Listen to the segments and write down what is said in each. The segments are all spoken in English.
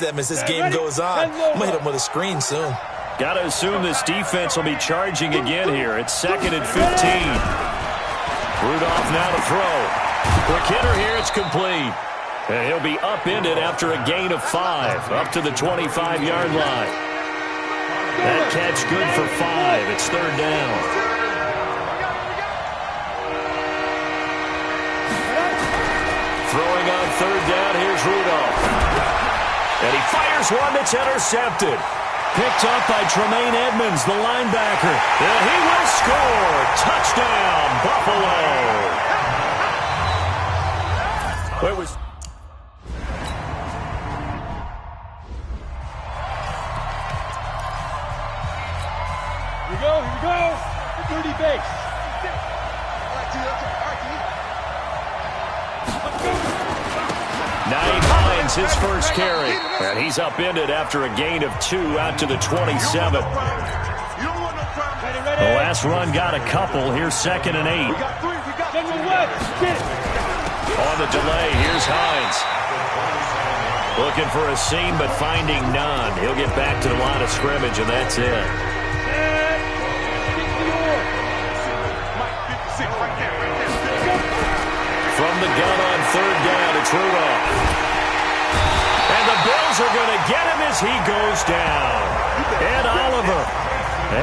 them as this game goes on. I'm going to hit them with a screen soon. Got to assume this defense will be charging again here. It's 2nd and 15. Rudolph now to throw. Quick hitter here. It's complete. And he'll be upended after a gain of 5, up to the 25-yard line. That catch good for 5. It's 3rd down. Throwing on 3rd down, here's Rudolph. And he fires one that's intercepted. Picked up by Tremaine Edmonds, the linebacker. And he will score. Touchdown, Buffalo. It was... Here we go. The dirty base. Naeem Hines, his first carry. And he's upended after a gain of 2 out to the 27. The last run got a couple. Here's 2nd and 8. On the delay, here's Hines. Looking for a seam, but finding none. He'll get back to the line of scrimmage, and that's it. From the gun on 3rd down, it's Rudolph. And the Bills are going to get him as he goes down. Ed Oliver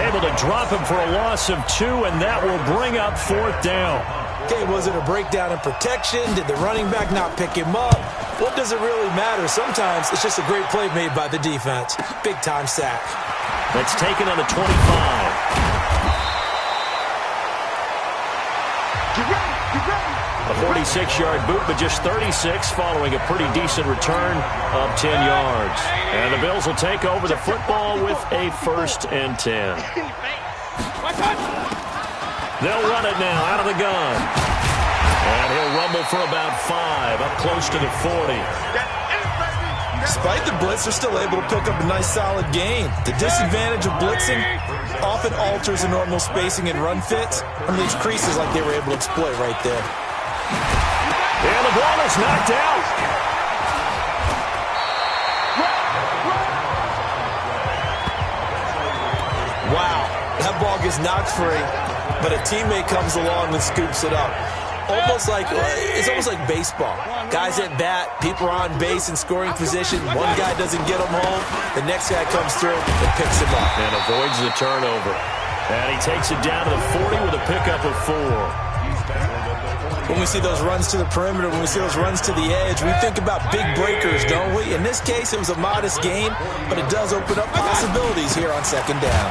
able to drop him for a loss of 2, and that will bring up 4th down. Okay, was it a breakdown in protection? Did the running back not pick him up? What does it really matter? Sometimes it's just a great play made by the defense. Big-time sack. That's taken on the 25. A 46-yard boot, but just 36 following a pretty decent return of 10 yards. And the Bills will take over the football with a 1st and 10. They'll run it now out of the gun. And he'll rumble for about 5, up close to the 40. Despite the blitz, they're still able to pick up a nice solid gain. The disadvantage of blitzing often alters the normal spacing and run fits and leaves creases like they were able to exploit right there. And the ball is knocked out. Wow, that ball gets knocked free, but a teammate comes along and scoops it up. It's almost like baseball. Guys at bat, people are on base in scoring position. One guy doesn't get him home. The next guy comes through and picks him up. And avoids the turnover. And he takes it down to the 40 with a pickup of 4. When we see those runs to the perimeter, when we see those runs to the edge, we think about big breakers, don't we? In this case, it was a modest gain, but it does open up possibilities here on 2nd down.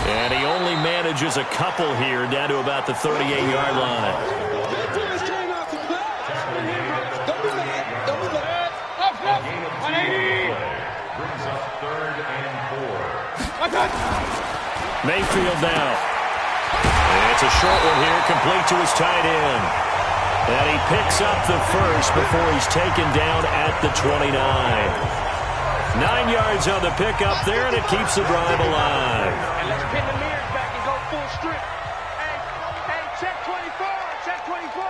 And he only manages a couple here down to about the 38-yard line. Mayfield now. It's a short one here, complete to his tight end. And he picks up the first before he's taken down at the 29. 9 yards on the pickup there, and it keeps the drive alive. Let's pin the mirrors back and go full strip. Hey, check 24, check 24.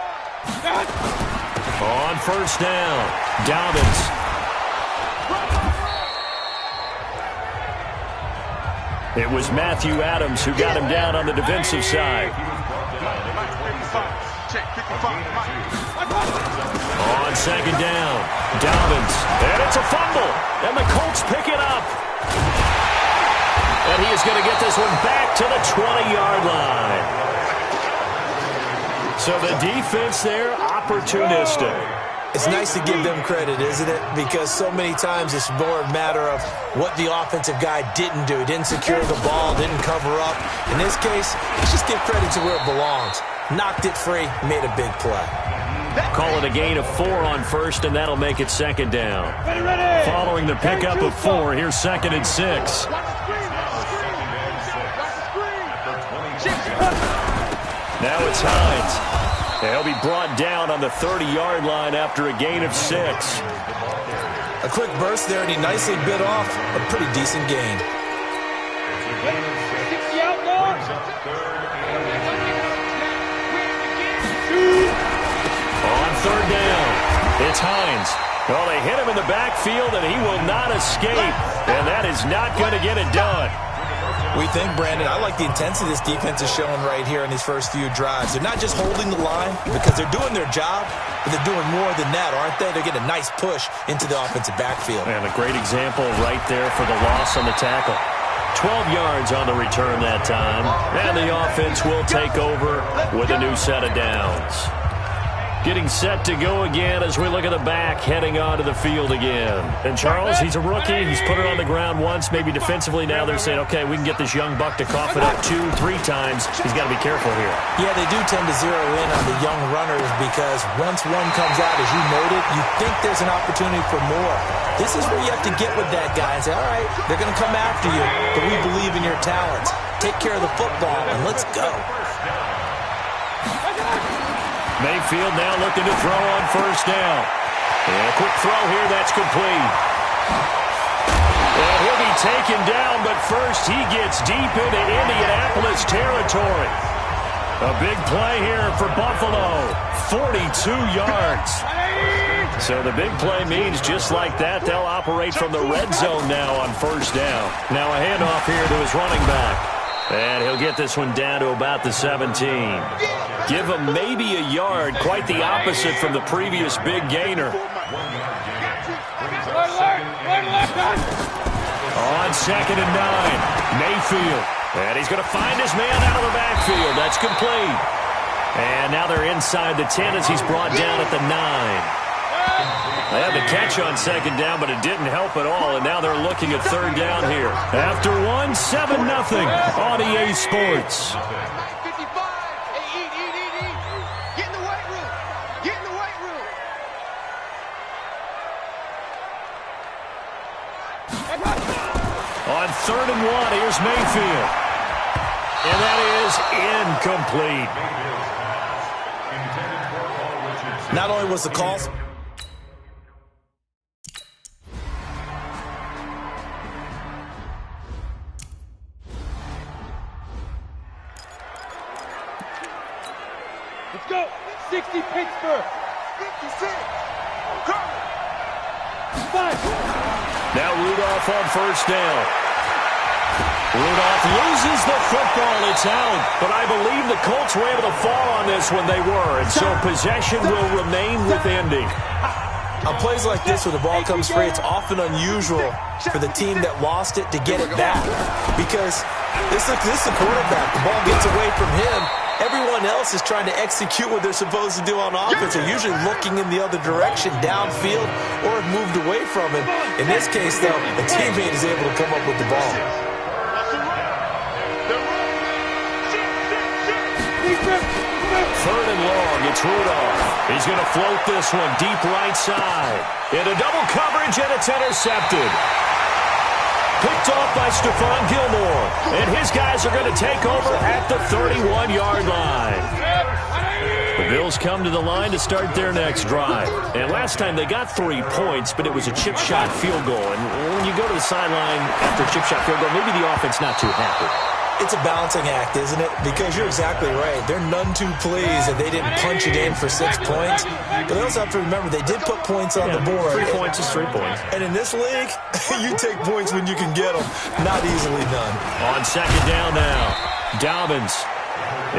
On 1st down, Dobbins. It was Matthew Adams who got him down on the defensive side. On 2nd down, Dobbins. And it's a fumble. And the Colts pick it up. And he is going to get this one back to the 20-yard line. So the defense there, opportunistic. It's nice to give them credit, isn't it? Because so many times it's more a matter of what the offensive guy didn't do. Didn't secure the ball, didn't cover up. In this case, let's just give credit to where it belongs. Knocked it free, made a big play. Call it a gain of 4 on 1st, and that'll make it 2nd down. Following the pickup of 4, here's 2nd and 6. Now it's Hines. He'll be brought down on the 30-yard line after a gain of 6. A quick burst there, and he nicely bit off a pretty decent gain. On 3rd down, it's Hines. Well, they hit him in the backfield, and he will not escape. And that is not going to get it done. We think, Brandon, I like the intensity this defense is showing right here in these first few drives. They're not just holding the line because they're doing their job, but they're doing more than that, aren't they? They're getting a nice push into the offensive backfield. And a great example right there for the loss on the tackle. 12 yards on the return that time. And the offense will take over with a new set of downs. Getting set to go again as we look at the back, heading onto the field again. And Charles, he's a rookie. He's put it on the ground once, maybe defensively. Now they're saying, okay, we can get this young buck to cough it up 2-3 times. He's got to be careful here. Yeah, they do tend to zero in on the young runners because once one comes out, as you noted, you think there's an opportunity for more. This is where you have to get with that guy and say, all right, they're going to come after you, but we believe in your talents. Take care of the football, and let's go. Mayfield now looking to throw on first down. And a quick throw here, that's complete. And he'll be taken down, but first he gets deep into Indianapolis territory. A big play here for Buffalo. 42 yards. So the big play means just like that, they'll operate from the red zone now on first down. Now a handoff here to his running back. And he'll get this one down to about the 17. Give him maybe a yard, quite the opposite from the previous big gainer. On 2nd and 9, Mayfield. And he's going to find his man out of the backfield. That's complete. And now they're inside the 10 as he's brought down at the 9. They had the catch on 2nd down, but it didn't help at all, and now they're looking at 3rd down here. After 7-0 on EA Sports. Get in the weight room. Get in the weight room. On 3rd and 1, here's Mayfield. And that is incomplete. Not only was the call... Let's go. 60 Pittsburgh. 56. Come. 5. Now Rudolph on first down. Rudolph loses the football. It's out. But I believe the Colts were able to fall on this when they were. And so possession will remain with Indy. On plays like this where the ball comes free, it's often unusual for the team that lost it to get it back. Because this is the quarterback. The ball gets away from him. Everyone else is trying to execute what they're supposed to do on offense. They're usually looking in the other direction, downfield, or have moved away from him. In this case, though, a teammate is able to come up with the ball. 3rd and long, it's Rudolph. He's going to float this one deep right side. Into double coverage, and it's intercepted. Picked off by Stephon Gilmore. And his guys are going to take over at the 31-yard line. The Bills come to the line to start their next drive. And last time they got 3 points, but it was a chip shot field goal. And when you go to the sideline after a chip shot field goal, maybe the offense not too happy. It's a balancing act, isn't it? Because you're exactly right. They're none too pleased that they didn't punch it in for 6 points. But they also have to remember they did put points on the board. 3 points is 3 points. And in this league, you take points when you can get them. Not easily done. On 2nd down now, Dobbins.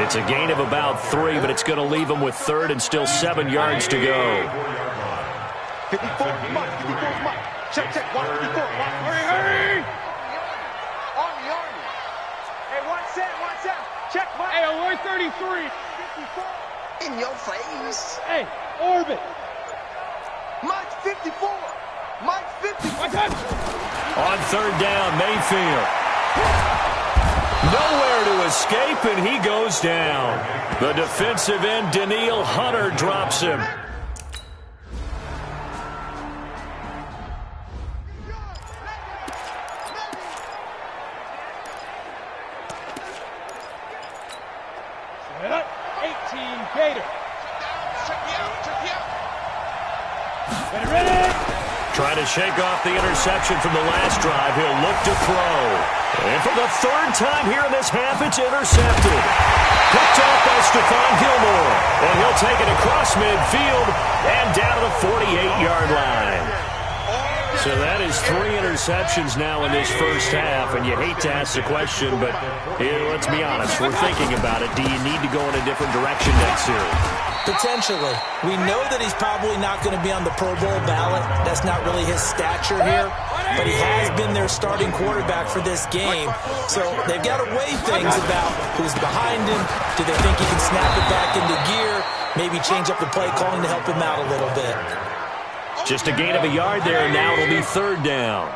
It's a gain of about 3, but it's going to leave them with 3rd and still 7 yards to go. 54, Mike. 54, Mike. Check, 154. Hurry. Check, Mike. Hey, alert 33. 54. In your face. Hey, orbit. Mike 54. Mike 54. On 3rd down, Mayfield. Nowhere to escape, and he goes down. The defensive end, Daniil Hunter, drops him. Trying to shake off the interception from the last drive. He'll look to throw. And for the third time here in this half, it's intercepted. Picked off by Stephon Gilmore. And he'll take it across midfield and down to the 48-yard line. So that is 3 interceptions now in this first half, and you hate to ask the question, but let's be honest, we're thinking about it. Do you need to go in a different direction next series? Potentially. We know that he's probably not going to be on the Pro Bowl ballot. That's not really his stature here, but he has been their starting quarterback for this game. So they've got to weigh things about who's behind him. Do they think he can snap it back into gear? Maybe change up the play calling to help him out a little bit. Just a gain of a yard there, and now it'll be third down.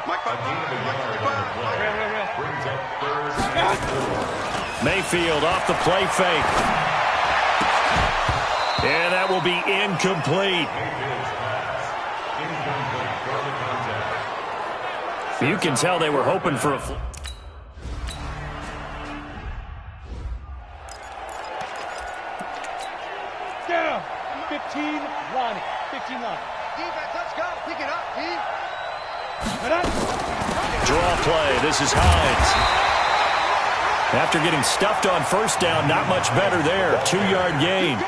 Mayfield off the play fake. And that will be incomplete. You can tell they were hoping for a... Down. 15 line. 15 line. Defense, let's go. Pick it up, team. Draw play. This is Hines. After getting stuffed on first down, not much better there. 2-yard gain.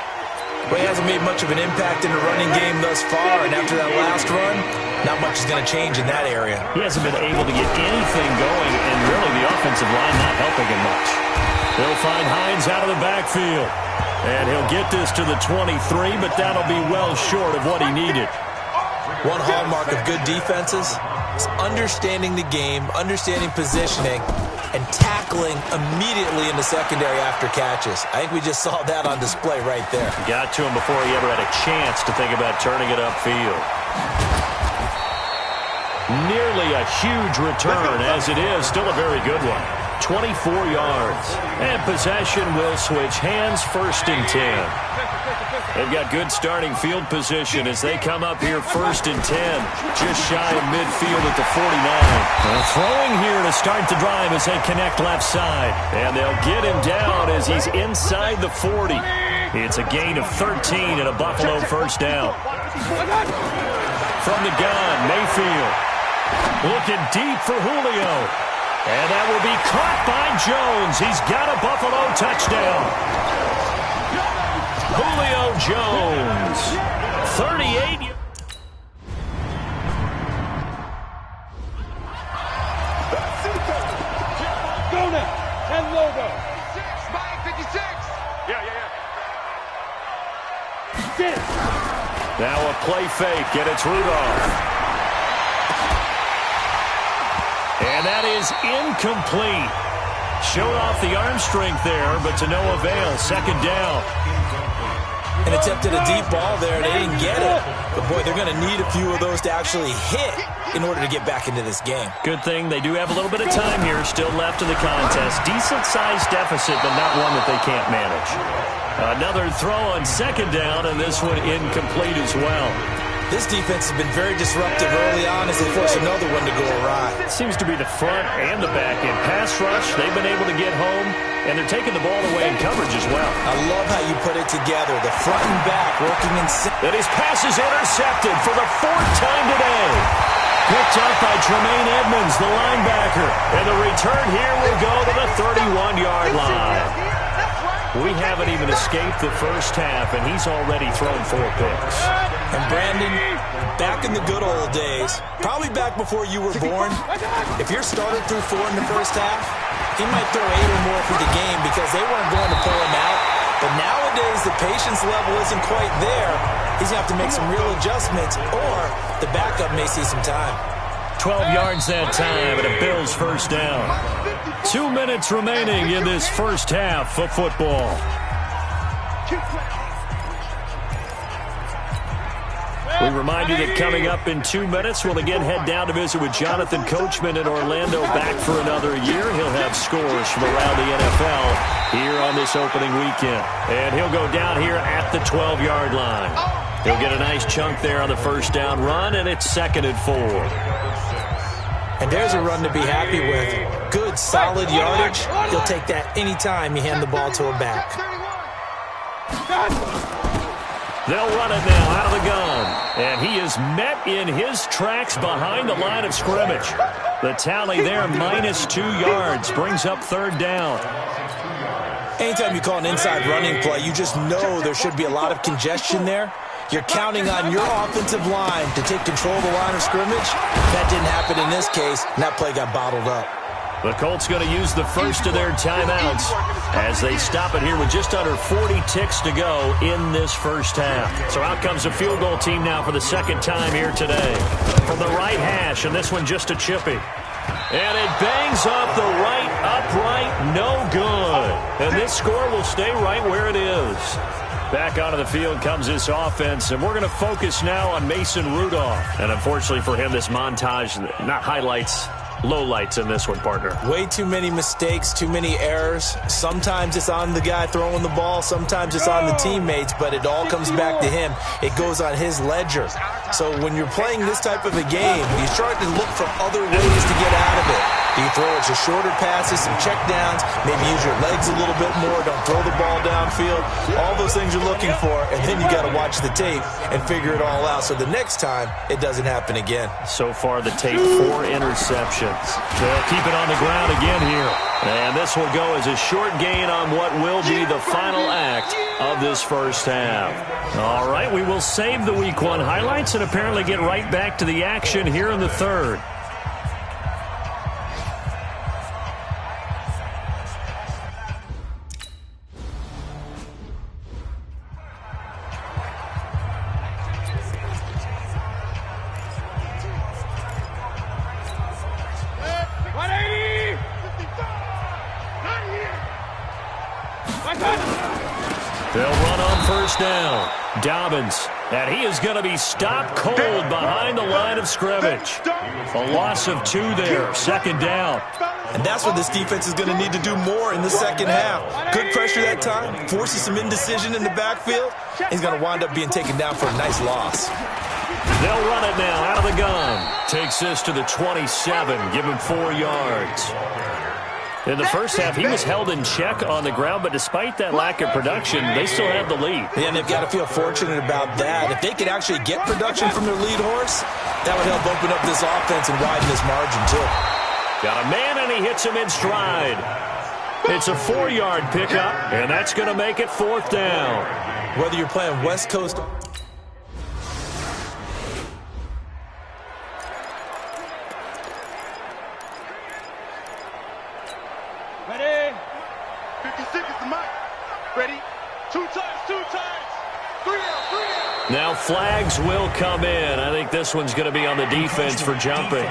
Well, he hasn't made much of an impact in the running game thus far, and after that last run, not much is going to change in that area. He hasn't been able to get anything going, and really the offensive line not helping him much. He'll find Hines out of the backfield, and he'll get this to the 23, but that'll be well short of what he needed. One hallmark of good defenses is understanding the game, understanding positioning, and tackling immediately in the secondary after catches. I think we just saw that on display right there. Got to him before he ever had a chance to think about turning it upfield. Nearly a huge return, as it is. Still a very good one. 24 yards. And possession will switch hands, 1st and 10. They've got good starting field position as they come up here 1st and 10. Just shy of midfield at the 49. Throwing here to start the drive as they connect left side. And they'll get him down as he's inside the 40. It's a gain of 13 and a Buffalo first down. From the gun, Mayfield. Looking deep for Julio. And that will be caught by Jones. He's got a Buffalo touchdown. Julio Jones, 38. Go now. And logo. 56. Yeah. Now a play fake, and it's Rudolph. And that is incomplete. Showed off the arm strength there, but to no avail. 2nd down. And attempted a deep ball there. They didn't get it. But, boy, they're going to need a few of those to actually hit in order to get back into this game. Good thing they do have a little bit of time here still left in the contest. Decent-sized deficit, but not one that they can't manage. Another throw on 2nd down, and this one incomplete as well. This defense has been very disruptive early on as they force another one to go awry. Seems to be the front and the back end. Pass rush, they've been able to get home, and they're taking the ball away in coverage as well. I love how you put it together. The front and back working in sync. And his pass is intercepted for the 4th time today. Picked up by Tremaine Edmonds, the linebacker. And the return here will go to the 31-yard line. We haven't even escaped the first half, and he's already thrown 4 picks. And Brandon, back in the good old days, probably back before you were born, if your starter threw 4 in the first half, he might throw 8 or more for the game because they weren't going to pull him out. But nowadays, the patience level isn't quite there. He's going to have to make some real adjustments, or the backup may see some time. 12 yards that time, and a Bills first down. 2 minutes remaining in this first half of football. We remind you that coming up in 2 minutes, we'll again head down to visit with Jonathan Coachman in Orlando, back for another year. He'll have scores from around the NFL here on this opening weekend. And he'll go down here at the 12-yard line. He'll get a nice chunk there on the first down run, and it's 2nd and 4. And there's a run to be happy with. Good, solid yardage. He'll take that anytime you hand the ball to a back. They'll run it now out of the gun. And he is met in his tracks behind the line of scrimmage. The tally there, -2 yards, brings up 3rd down. Anytime you call an inside running play, you just know there should be a lot of congestion there. You're counting on your offensive line to take control of the line of scrimmage. That didn't happen in this case, and that play got bottled up. The Colts going to use the first of their timeouts as they stop it here with just under 40 ticks to go in this first half. So out comes the field goal team now for the second time here today. From the right hash, and this one just a chippy. And it bangs off the right upright, no good. And this score will stay right where it is. Back onto the field comes this offense, and we're going to focus now on Mason Rudolph. And unfortunately for him, this montage, not highlights, lowlights in this one, partner. Way too many mistakes, too many errors. Sometimes it's on the guy throwing the ball. Sometimes it's on the teammates, but it all comes back to him. It goes on his ledger. So when you're playing this type of a game, you're starting to look for other ways to get out of it. Do you throw it to shorter passes, some check downs, maybe use your legs a little bit more, don't throw the ball downfield, all those things you're looking for, and then you got to watch the tape and figure it all out so the next time it doesn't happen again. So far the tape, 4 interceptions. They'll keep it on the ground again here. And this will go as a short gain on what will be the final act of this first half. All right, we will save the Week 1 highlights and apparently get right back to the action here in the third. They'll run on first down. Dobbins, and he is going to be stopped cold behind the line of scrimmage. A loss of 2 there, 2nd down. And that's what this defense is going to need to do more in the second half. Good pressure that time, forces some indecision in the backfield. He's going to wind up being taken down for a nice loss. They'll run it now out of the gun. Takes this to the 27, give him 4 yards. In the first half, he was held in check on the ground, but despite that lack of production, they still have the lead. Yeah, and they've got to feel fortunate about that. If they could actually get production from their lead horse, that would help open up this offense and widen this margin, too. Got a man, and he hits him in stride. It's a 4-yard pickup, and that's going to make it 4th down. Whether you're playing West Coast... Ready? 56 is the mic. Ready? 2 times, 3 out. Now flags will come in. I think this one's going to be on the defense for jumping.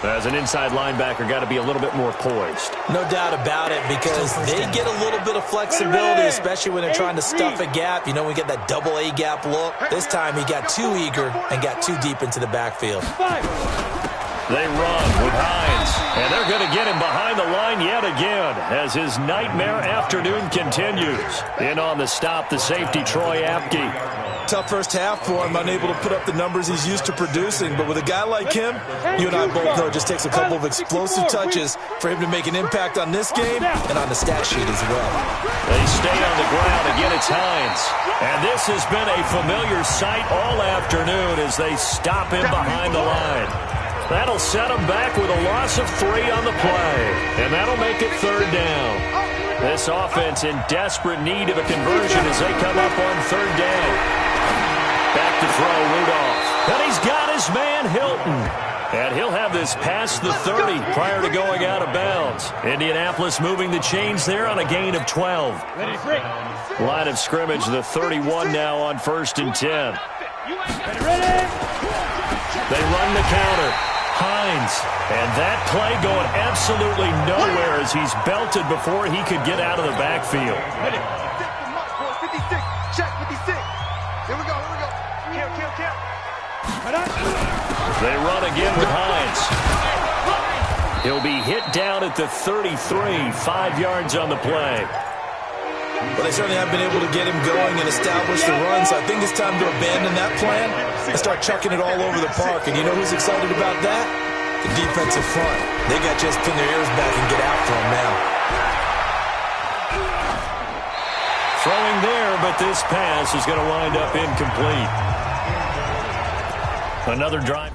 As an inside linebacker, got to be a little bit more poised. No doubt about it, because they get a little bit of flexibility, especially when they're trying to stuff a gap. You know, we get that double A gap look. This time he got too eager and got too deep into the backfield. They run with Hines, and they're going to get him behind the line yet again as his nightmare afternoon continues. In on the stop, the safety, Troy Apke. Tough first half for him, unable to put up the numbers he's used to producing. But with a guy like him, you and I both know it just takes a couple of explosive touches for him to make an impact on this game and on the stat sheet as well. They stay on the ground. Again, it's Hines. And this has been a familiar sight all afternoon as they stop him behind the line. That'll set him back with a loss of 3 on the play. And that'll make it 3rd down. This offense in desperate need of a conversion as they come up on 3rd down. Back to throw, Rudolph. And he's got his man, Hilton. And he'll have this past the 30 prior to going out of bounds. Indianapolis moving the chains there on a gain of 12. Line of scrimmage, the 31 now on 1st and 10. They run the counter. Hines, and that play going absolutely nowhere as he's belted before he could get out of the backfield. 56, check 56. Here we go. Kill. They run again with Hines. He'll be hit down at the 33, 5 yards on the play. Well, they certainly have been able to get him going and establish the run, so I think it's time to abandon that plan and start chucking it all over the park. And you know who's excited about that? The defensive front. They got just pin their ears back and get after him now. Throwing there, but this pass is going to wind up incomplete. Another drive.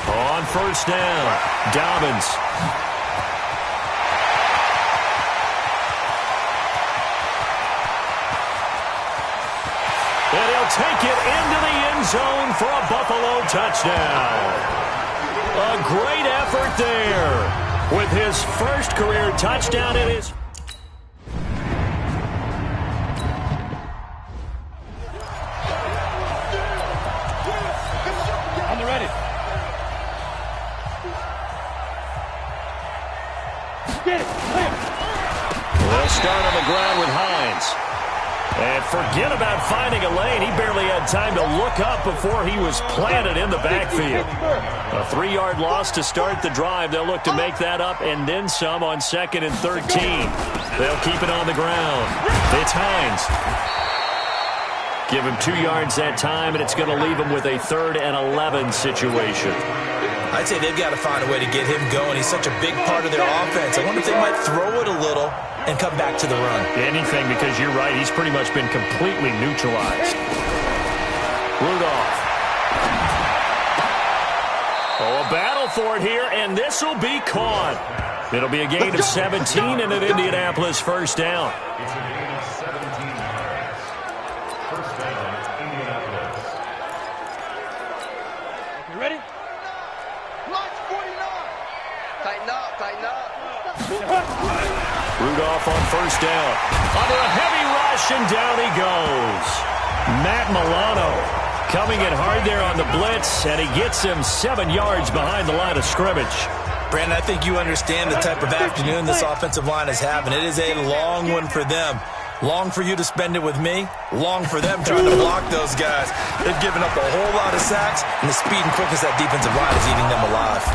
On first down, Dobbins. And he'll take it into the end zone for a Buffalo touchdown. A great effort there with his first career touchdown in his... On the ready. Get it. They'll start on the ground with Hines. And forget about finding a lane. He barely had time to look up before he was planted in the backfield. A 3-yard loss to start the drive. They'll look to make that up and then some on 2nd and 13. They'll keep it on the ground. It's Hines. Give him 2 yards that time, and it's going to leave him with a 3rd and 11 situation. I'd say they've got to find a way to get him going. He's such a big part of their offense. I wonder if they might throw it a little and come back to the run. Anything, because you're right. He's pretty much been completely neutralized. Rudolph. Oh, a battle for it here, and this will be caught. It'll be a gain of 17 and an Indianapolis first down. You ready? Rudolph on first down. Under a heavy rush, and down he goes. Matt Milano coming in hard there on the blitz, and he gets him 7 yards behind the line of scrimmage. Brandon, I think you understand the type of afternoon this offensive line is having. It is a long one for them. Long for you to spend it with me. Long for them trying to block those guys. They've given up a whole lot of sacks, and the speed and quickness of that defensive line is eating them alive.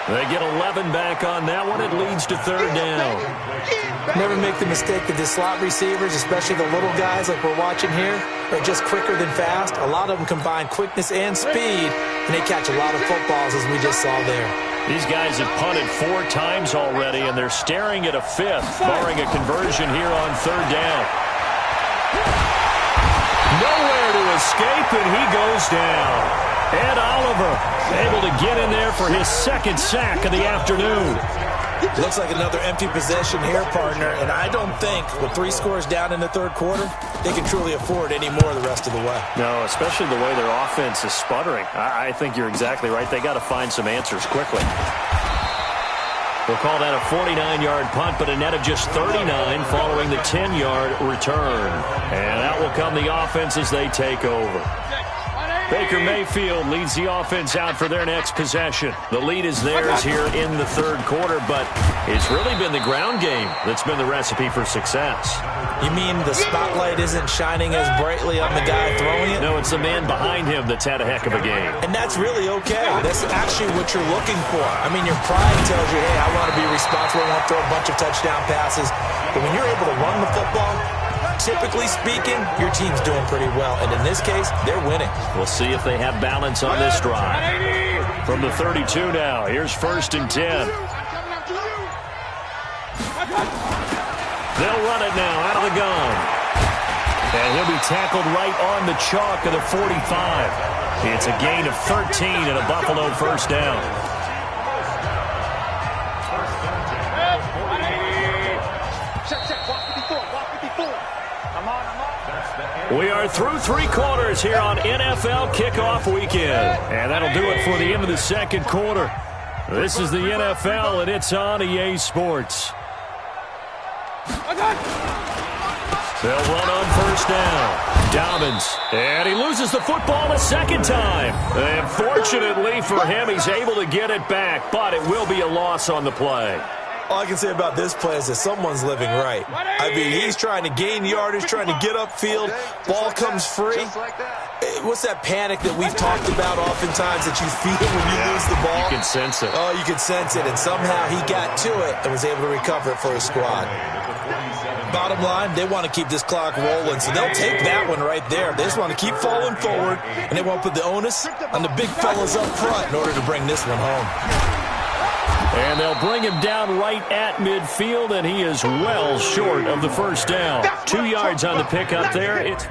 They get 11 back on that one. It leads to 3rd down. Never make the mistake that the slot receivers, especially the little guys like we're watching here, are just quicker than fast. A lot of them combine quickness and speed, and they catch a lot of footballs, as we just saw there. These guys have punted 4 times already, and they're staring at a 5th, barring a conversion here on 3rd down. Nowhere to escape, and he goes down. Ed Oliver able to get in there for his 2nd sack of the afternoon. Looks like another empty possession here, partner, and I don't think with 3 scores down in the 3rd quarter, they can truly afford any more the rest of the way. No, especially the way their offense is sputtering. I think you're exactly right. They got to find some answers quickly. We'll call that a 49-yard punt, but a net of just 39 following the 10-yard return. And out will come the offense as they take over. Baker Mayfield leads the offense out for their next possession. The lead is theirs here in the 3rd quarter, but it's really been the ground game that's been the recipe for success. You mean the spotlight isn't shining as brightly on the guy throwing it? No, it's the man behind him that's had a heck of a game. And that's really okay. That's actually what you're looking for. I mean, your pride tells you, hey, I want to be responsible. I want to throw a bunch of touchdown passes. But when you're able to run the football, typically speaking, your team's doing pretty well. And in this case, they're winning. We'll see if they have balance on this drive. From the 32 now, here's 1st and 10. They'll run it now out of the gun. And he'll be tackled right on the chalk of the 45. It's a gain of 13 and a Buffalo first down. We are through 3 quarters here on NFL Kickoff Weekend. And that'll do it for the end of the 2nd quarter. This is the NFL, and it's on EA Sports. They'll run on first down. Dobbins. And he loses the football a 2nd time. And fortunately for him, he's able to get it back, but it will be a loss on the play. All I can say about this play is that someone's living right. I mean, he's trying to gain yardage, trying to get upfield. Ball comes free. What's that panic that we've talked about oftentimes that you feel when you lose the ball? You can sense it. Oh, you can sense it. And somehow he got to it and was able to recover it for his squad. Bottom line, they want to keep this clock rolling, so they'll take that one right there. They just want to keep falling forward, and they won't put the onus on the big fellas up front in order to bring this one home. And they'll bring him down right at midfield, and he is well short of the first down. 2 yards on the pickup there. It's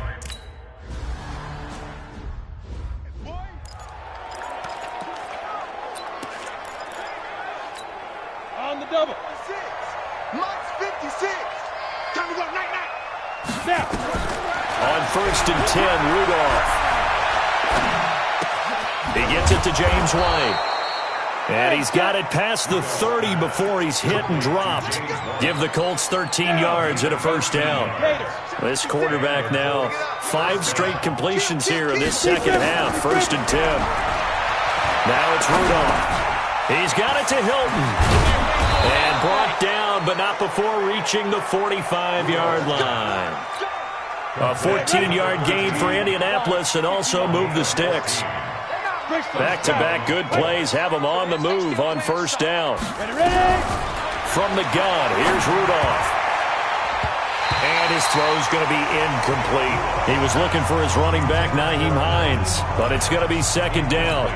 on the double. 56. Time to go night-night. Snap. on 1st and 10, Rudolph. He gets it to James White. And he's got it past the 30 before he's hit and dropped. Give the Colts 13 yards and a first down. This quarterback now 5 straight completions here in this second half. 1st and 10. Now it's Rudolph. He's got it to Hilton. And brought down, but not before reaching the 45-yard line. A 14-yard gain for Indianapolis and also moved the sticks. Back-to-back good plays have him on the move on 1st down. From the gun, here's Rudolph. And his throw's going to be incomplete. He was looking for his running back, Nyheim Hines, but it's going to be 2nd down.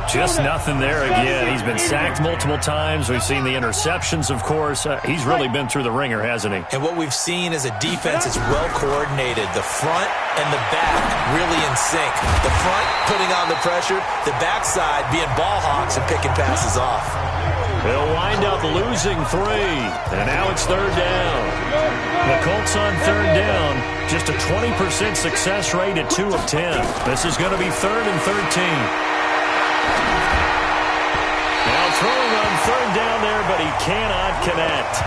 Just nothing there again. He's been sacked multiple times. We've seen the interceptions, of course. He's really been through the ringer, hasn't he? And what we've seen is a defense that's well coordinated. The front and the back really in sync. The front putting on the pressure, the backside being ball hawks and picking passes off. They'll wind up losing 3, and now it's 3rd down. The Colts on 3rd down, just a 20% success rate at 2 of 10. This is going to be 3rd and 13. Now throwing on 3rd down there, but he cannot connect.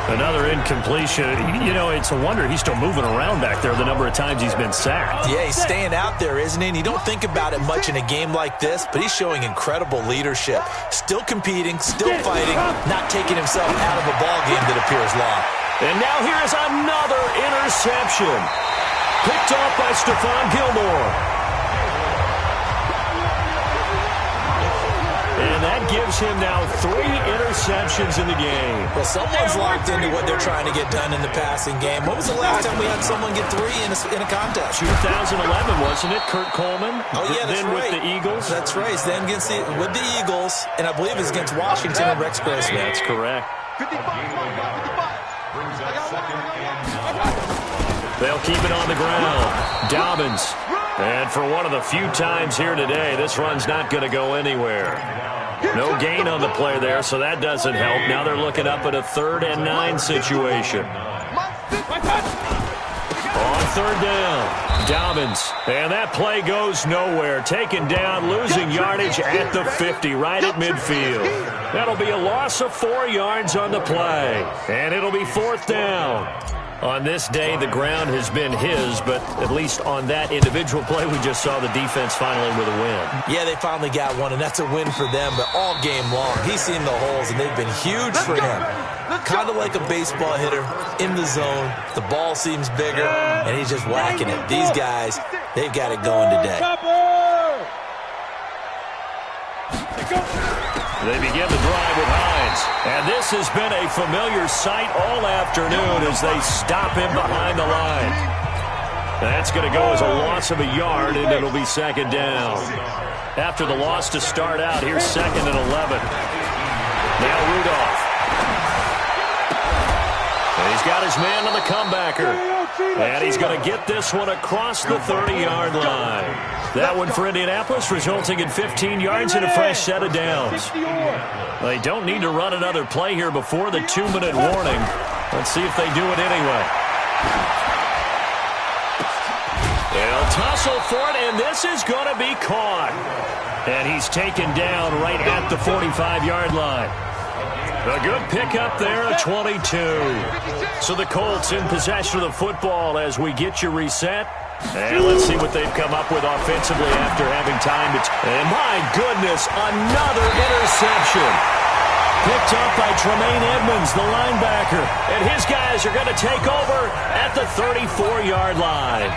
Another incompletion. You know, it's a wonder he's still moving around back there the number of times he's been sacked. Yeah, he's staying out there, isn't he? And you don't think about it much in a game like this, but he's showing incredible leadership. Still competing, still fighting, not taking himself out of a ball game that appears long. And now here's another interception. Picked off by Stephon Gilmore. And that gives him now 3 interceptions in the game. Well, someone's locked into what they're trying to get done in the passing game. When was the last time we had someone get 3 in a contest? 2011, wasn't it? Kurt Coleman? Oh, yeah, that's then right. With the Eagles? That's right. Then with the Eagles, and I believe it's against Washington and Rex Grossman. That's correct. 55. They'll keep it on the ground. Dobbins. And for one of the few times here today, this run's not going to go anywhere. No gain on the play there, so that doesn't help. Now they're looking up at a 3rd and 9 situation. On 3rd down, Dobbins. And that play goes nowhere. Taken down, losing yardage at the 50, right at midfield. That'll be a loss of 4 yards on the play. And it'll be 4th down. On this day, the ground has been his, but at least on that individual play, we just saw the defense finally with a win. Yeah, they finally got one, and that's a win for them, but all game long, he's seen the holes, and they've been huge for him. Kind of like a baseball hitter in the zone. The ball seems bigger, and he's just whacking it. These guys, they've got it going today. They begin the drive with Hines. And this has been a familiar sight all afternoon as they stop him behind the line. That's going to go as a loss of a yard, and it'll be 2nd down. After the loss to start out, here's 2nd and 11. Now Rudolph. And he's got his man on the comebacker. And he's going to get this one across the 30-yard line. That one for Indianapolis, resulting in 15 yards and a fresh set of downs. They don't need to run another play here before the 2-minute warning. Let's see if they do it anyway. They'll tussle for it, and this is going to be caught. And he's taken down right at the 45-yard line. A good pickup there at 22. So the Colts in possession of the football as we get you reset. And let's see what they've come up with offensively after having time to... And my goodness, another interception. Picked up by Tremaine Edmonds, the linebacker. And his guys are going to take over at the 34-yard line.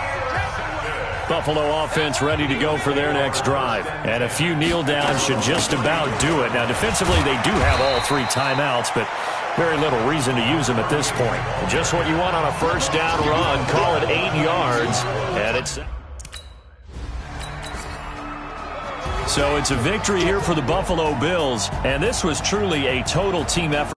Buffalo offense ready to go for their next drive. And a few kneel downs should just about do it. Now, defensively, they do have all 3 timeouts, but Very little reason to use him at this point. And just what you want on a first down run. Call it 8 yards. And it's... So it's a victory here for the Buffalo Bills. And this was truly a total team effort.